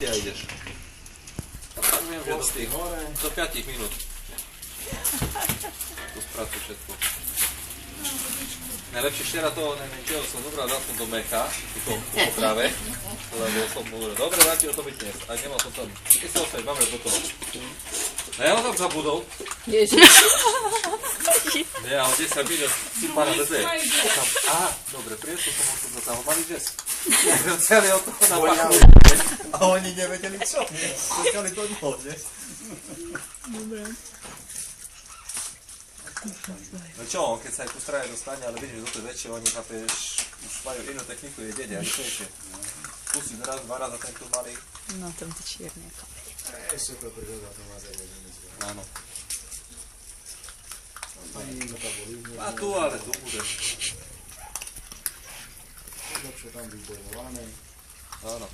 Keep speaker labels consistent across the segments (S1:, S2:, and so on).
S1: Ja ideš. Viem, že do 5 minút. To spracuj všetko. Najlepšie včera toho nemenčieho som zobral, dal som do mecha, po potrave, lebo som hovoril, dobre, dám ti o to byť dnes. A nemal som tam, keď sa opäť, máme do toho. No ja ho tam zabudol.
S2: Ježiš.
S1: Nie, ale 10 minút si pána bezve. Dobre, priesol som ho tam mali dnes. Celý od toho napadnú.
S3: A oni nevedeli čo, nie? Čakali do ňoho, nie?
S2: Dobre.
S1: No čo, keď sa aj tu straja dostane, ale vidíš, že do tej väčšie, oni chápeš, už majú inú techniku jedenia, rýchlejšie. Pustiť raz, dva raza ten tu malý.
S2: No, tam to čierne.
S3: Ešte to príroda, to má zajedenie.
S1: Áno. A tu, ale tu bude.
S3: Lepšie tam vybojované.
S1: Áno.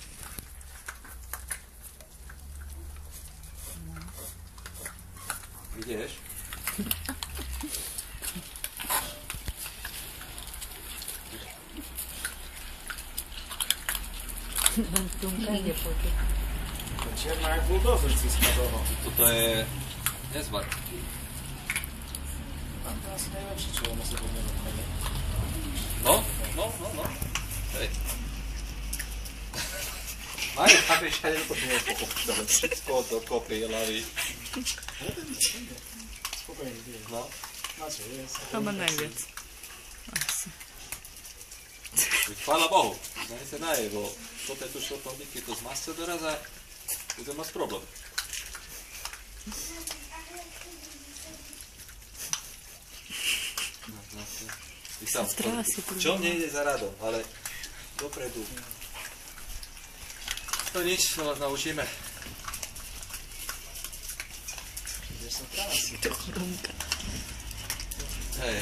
S1: Ideš?
S2: Tunka ide počuť.
S3: Čierna jak buldozer si spadova.
S1: Toto je nezvar.
S3: Tam to asi najlepšie, čo ono sa podnelo.
S1: No. Hej. Majú, chápeš, aj to nie je pochopiteľné. Všetko do kopy, hlavy.
S3: Spokojne, nie.
S1: No.
S3: Na čo je?
S2: To má najviac. Asi.
S1: Chvála Bohu. Ne se naje, bo toto je tu šotovníky, to z masce doraza, bude mať problém. Čo mne ide za radom, ale dopredu. To nič, to vás naučíme.
S3: Ideš sa trásy.
S2: To chrumka.
S1: Hej.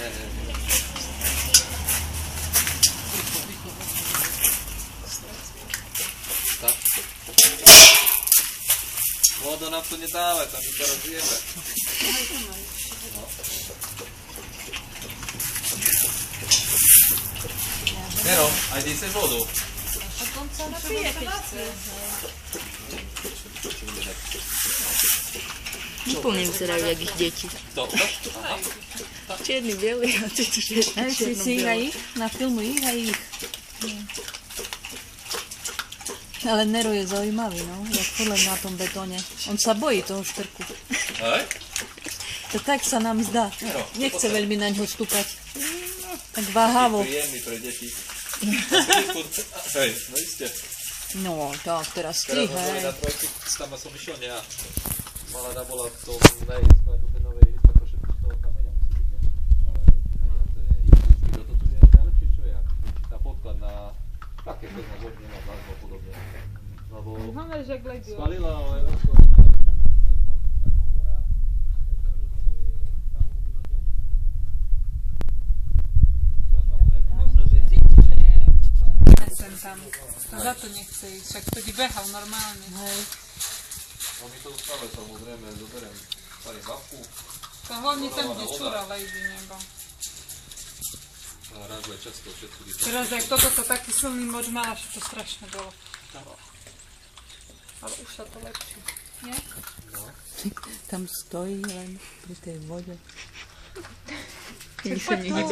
S1: Tak. Vodu nám tu nedáva, tam iba rozjeme. No. Nero, aj ty chceš vodu?
S2: On sa napije, keď chce. Úplne vyzerajú, jak ich deti.
S1: To?
S2: Čierny, bielý a ty tu čierno-bielý.
S4: Na filmu ich a ich. Ale Nero je zaujímavý, no, jak podľa na tom betóne. On sa bojí toho štrku.
S1: Hej?
S4: To tak sa nám zdá.
S1: Nero,
S4: Nechce veľmi na ňo stúpať. Tak váhavo.
S1: Príjemný pre deti. Hej, no iste.
S4: No, tak, teraz ty,
S1: Teraz sme boli
S4: hej.
S1: na projekte, tam som išiel, nie? Malá bola v tom nejisť, na tej novej isť, ako všetko z toho kameňa musí byť, nie? Toto tu je najlepšie, čo je, tá podklad na také pevné vodne, na vlázbu a podobne. Lebo spalila Európska únia,
S5: Možno, že cíti, že je pochorovaný sem tam. Za to nechce ísť, však vtedy behal normálne.
S4: Hej.
S1: no my to stále samozrejme zoberiem pani babku.
S5: To hlavne tam, kde čúra lejdy nebo.
S1: A reaguje často všetko vypadá.
S5: Teraz, jak toto to taký silný moč má, že to strašne bolo. Ale už sa to lepšie. Nie?
S4: Tam stojí len pri tej vode.
S1: Poď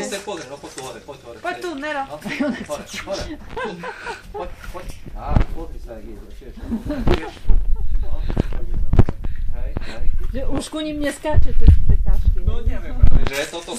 S1: si pozri, no poď tu hore, poď hore.
S5: Poď tu, Nero.
S1: No, hore. Poď. Á, pozri sa, jak ide, tiež. No, hej.
S4: Že už ku ním neskáče cez prekážky.
S1: No neviem, že toto